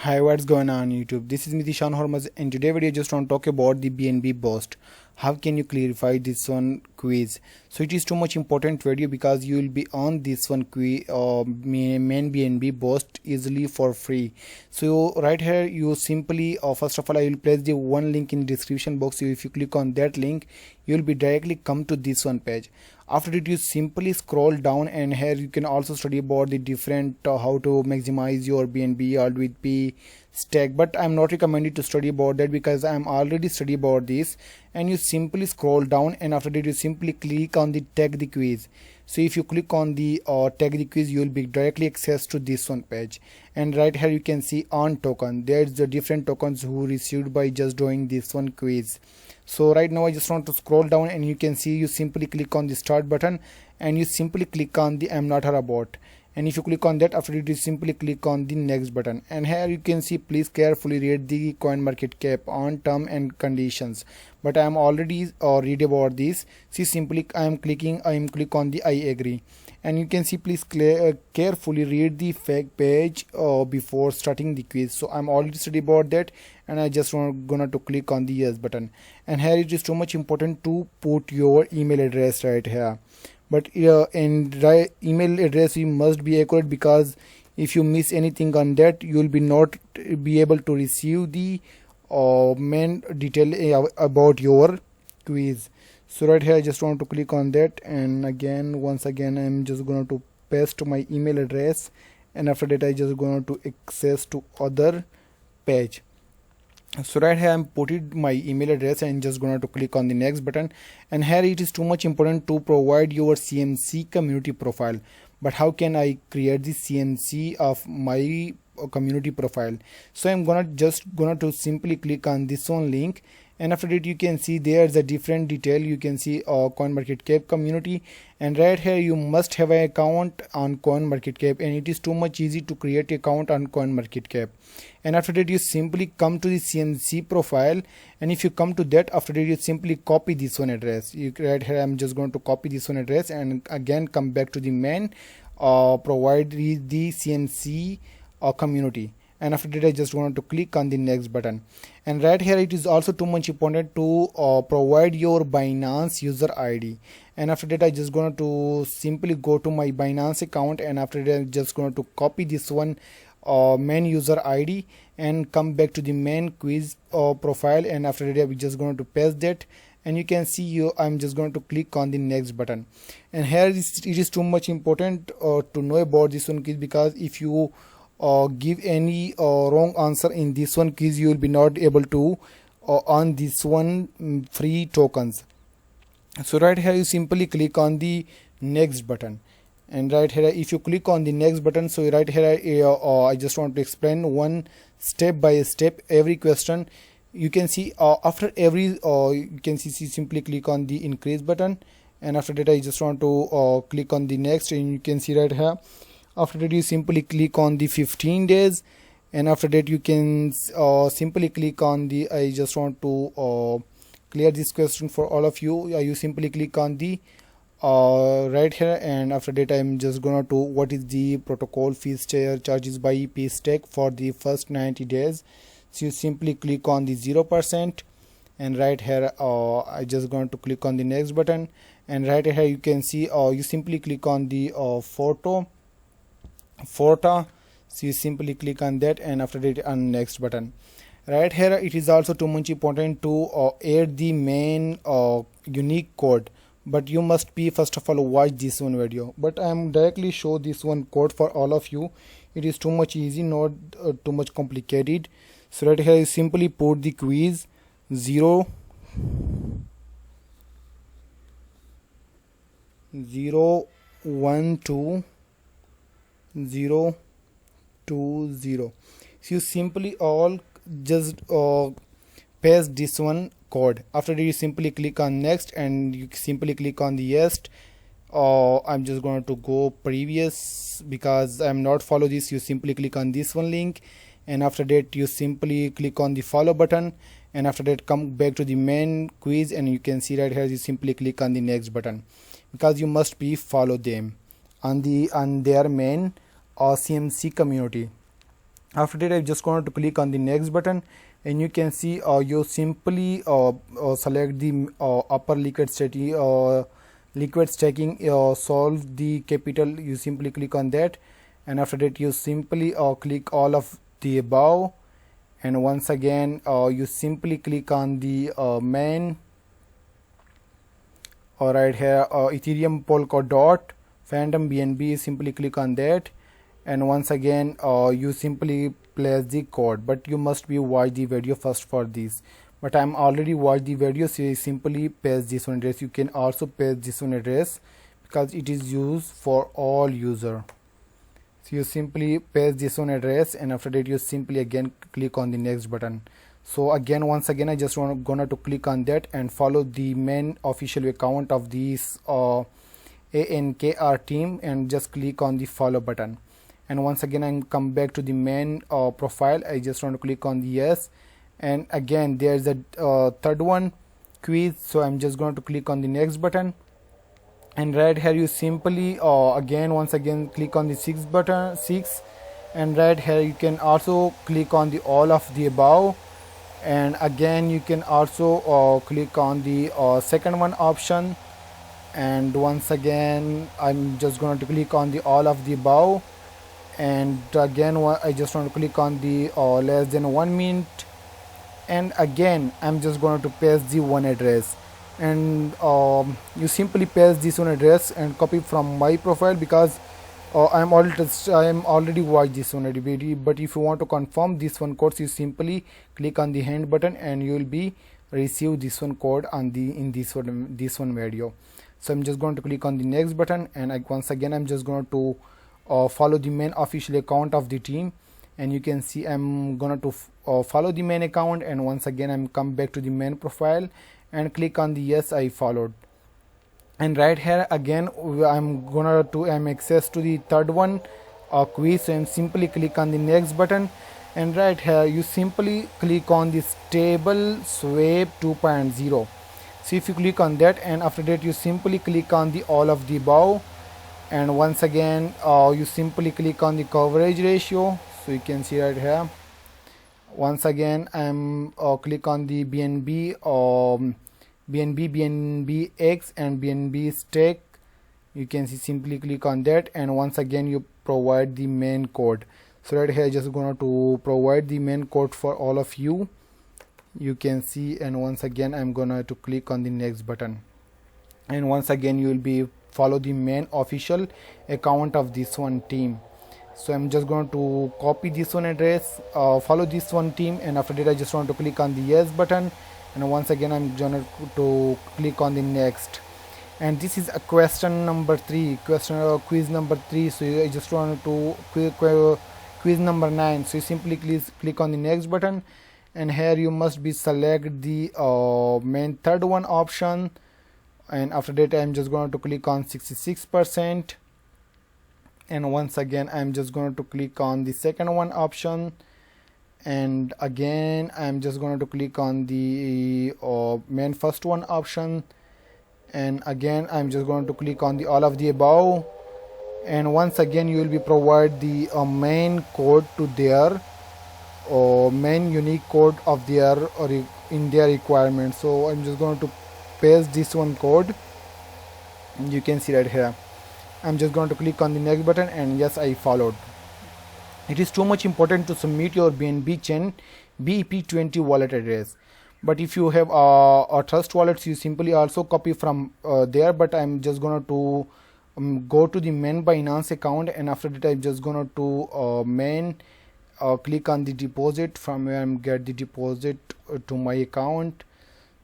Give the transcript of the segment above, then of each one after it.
Hi, what's going on YouTube? This is Mitishan Hormaz, and today video just want to talk about the BNB boost. How can you clarify this one quiz? So it is too much important video because you will be on this one quiz main BNB boost easily for free. So right here you simply first of all I will place the one link in description box. So if you click on that link, you will be directly come to this one page. After that you simply scroll down, and here you can also study about the different how to maximize your BNB alt with P stack, but I'm not recommended to study about that because I'm already study about this. And you simply scroll down, and after that you simply click on the tag the quiz. So if you click on the tag the quiz, you will be directly access to this one page. And right here you can see on token, there's the different tokens who received by just doing this one quiz. So right now I just want to scroll down, and you can see you simply click on the start button, and you simply click on the I'm not a robot. And if you click on that, after it you simply click on the next button, and here you can see please carefully read the coin market cap on term and conditions. But I am already read about this. See, simply I am click on the I agree, and you can see please carefully read the fake page before starting the quiz. So I'm already study about that, and I just gonna to click on the yes button. And here it is too much important to put your email address right here. But email address you must be accurate, because if you miss anything on that, you will be not be able to receive the main detail about your quiz. So right here I just want to click on that, and once again I'm just going to paste my email address, and after that I just going to access to other page. So right here I'm putting my email address and just gonna to click on the next button. And here it is too much important to provide your CMC community profile. But how can I create the CMC of my community profile? So I'm gonna to simply click on this one link, and after that you can see there's a different detail. You can see CoinMarketCap community, and right here you must have an account on CoinMarketCap, and it is too much easy to create an account on CoinMarketCap. And after that you simply come to the CMC profile, and if you come to that, after that you simply copy this one address. Right here I'm just going to copy this one address, and again come back to the main provide the CMC community. And after that I just want to click on the next button. And right here it is also too much important to provide your Binance user ID. And after that I just going to simply go to my Binance account, and after that I'm just going to copy this one main user ID and come back to the main quiz profile, and after that we're just going to paste that. And you can see I'm just going to click on the next button. And here it is too much important to know about this one quiz, because if you give any wrong answer in this one quiz, you will be not able to earn this one free tokens. So right here you simply click on the next button, and right here if you click on the next button, so right here I just want to explain one step by step every question. You can see after every you can see simply click on the increase button, and after that I just want to click on the next, and you can see right here after that you simply click on the 15 days, and after that you can simply click on the I just want to clear this question for all of you. You simply click on the right here, and after that I'm just gonna to what is the protocol fees charges by P stack for the first 90 days. So you simply click on the 0%, and right here I just going to click on the next button, and right here you can see you simply click on the photo. So you simply click on that, and after that on next button. Right here it is also too much important to add the main unique code, but you must be first of all watch this one video. But I am directly show this one code for all of you. It is too much easy, not too much complicated. So right here you simply put the quiz 0 0 1 2 0 2 0. So you simply all just paste this one code. After that you simply click on next, and you simply click on the yes. I'm just going to go previous because I'm not follow this. You simply click on this one link, and after that you simply click on the follow button, and after that come back to the main quiz, and you can see right here you simply click on the next button, because you must be follow them on their main CMC community. After that I'm just going to click on the next button, and you can see you simply select the upper liquid stacking solve the capital. You simply click on that, and after that you simply click all of the above, and once again you simply click on the main right here Ethereum Polkadot Phantom BNB. Simply click on that, and once again you simply place the code, but you must be watch the video first for this. But I'm already watched the video, so you simply paste this one address. You can also paste this one address because it is used for all user. So you simply paste this one address, and after that you simply again click on the next button. So again, once again I just gonna to click on that and follow the main official account of this ANKR team, and just click on the follow button. And once again I come back to the main profile. I just want to click on the yes, and again there's a third one quiz, so I'm just going to click on the next button. And right here you simply once again click on the 6 button 6, and right here you can also click on the all of the above, and again you can also click on the second one option, and once again I'm just going to click on the all of the above, and again I just want to click on the less than 1 minute, and again I'm just going to paste the one address, and you simply paste this one address and copy from my profile, because I'm already watched this one already. But if you want to confirm this one code, you simply click on the hand button, and you will be receive this one code on the in this one video. So I'm just going to click on the next button, and once again I'm just going to follow the main official account of the team, and you can see I'm gonna to follow the main account, and once again I'm come back to the main profile and click on the yes, I followed. And right here again I'm gonna to access to the third one quiz, so I'm simply click on the next button, and right here you simply click on this stable swap 2.0. so if you click on that, and after that you simply click on the all of the above, and once again you simply click on the coverage ratio, so you can see right here. Once again I'm click on the BNB BNBX and BNB stake. You can see simply click on that, and once again you provide the main code. So right here just gonna to provide the main code for all of you. You can see, and once again I'm gonna to click on the next button, and once again you will be follow the main official account of this one team. So I'm just going to copy this one address, follow this one team, and after that I just want to click on the yes button, and once again I'm going to click on the next. And this is a question number 3, quiz number 3. So I just want to quiz number 9. So you simply click on the next button, and here you must be select the main third one option, and after that I'm just going to click on 66%, and once again I'm just going to click on the second one option, and again I'm just going to click on the main first one option, and again I'm just going to click on the all of the above, and once again you will be provide the main code to their main unique code of their in their requirement. So I'm just going to paste this one code, you can see right here. I'm just going to click on the next button, and yes, I followed. It is too much important to submit your BNB chain BEP20 wallet address, but if you have a trust wallets, you simply also copy from there. But I'm just going to go to the main Binance account, and after that I'm just going to main click on the deposit, from where I'm get the deposit to my account.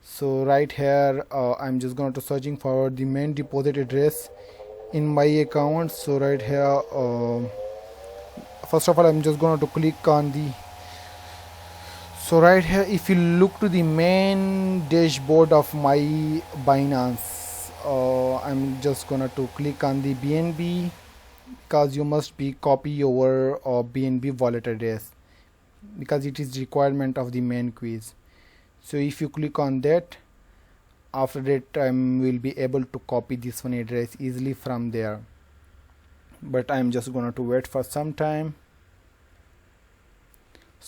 So right here I'm just going to searching for the main deposit address in my account. So right here first of all I'm just going to click on the, so right here if you look to the main dashboard of my Binance, I'm just gonna to click on the BNB, because you must be copy your BNB wallet address, because it is requirement of the main quiz. So if you click on that, after that will be able to copy this one address easily from there. But I'm just going to wait for some time.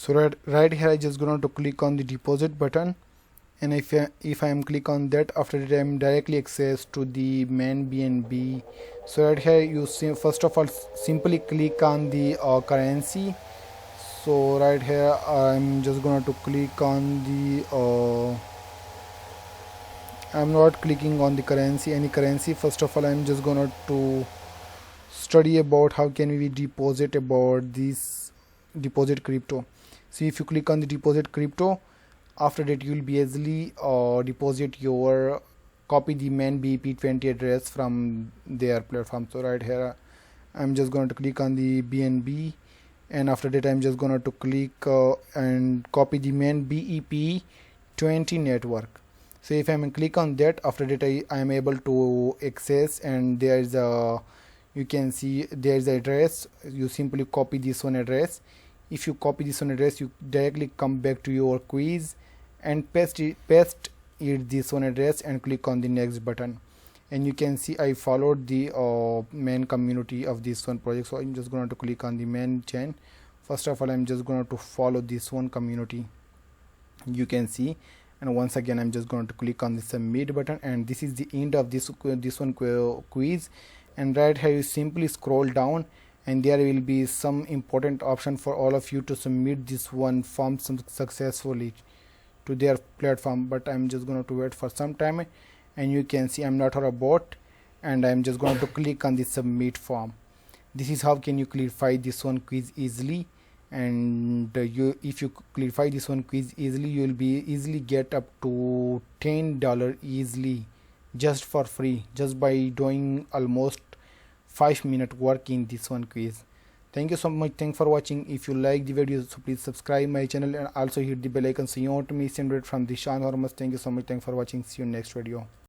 So right here I just going to click on the deposit button, and if I am click on that, after that I am directly access to the main BNB. So right here you see, first of all simply click on the currency. So right here I'm just going to click on the I'm not clicking on the currency, any currency. First of all I'm just gonna to study about how can we deposit about this deposit crypto. So if you click on the deposit crypto, after that you will be easily deposit your copy the main BP20 address from their platform. So right here I'm just going to click on the BNB, and after that I'm just going to click and copy the main BEP20 network. So if I'm click on that, after that I am able to access, and there is a, you can see there is the address. You simply copy this one address. If you copy this one address, you directly come back to your quiz and paste it this one address and click on the next button, and you can see I followed the main community of this one project. So I'm just going to click on the main chain. First of all I'm just going to follow this one community, you can see, and once again I'm just going to click on the submit button, and this is the end of this one quiz. And right here you simply scroll down, and there will be some important option for all of you to submit this one form successfully to their platform. But I'm just going to wait for some time, and you can see I'm not a bot, and I'm just going to click on the submit form. This is how can you clarify this one quiz easily. And if you clarify this one quiz easily, you will be easily get up to $10 easily, just for free, just by doing almost 5-minute work in this one quiz. Thank you so much. Thanks for watching. If you like the video, so please subscribe my channel and also hit the bell icon so you won't miss an update from the Shan Hormuz. Thank you so much. Thanks for watching. See you next video.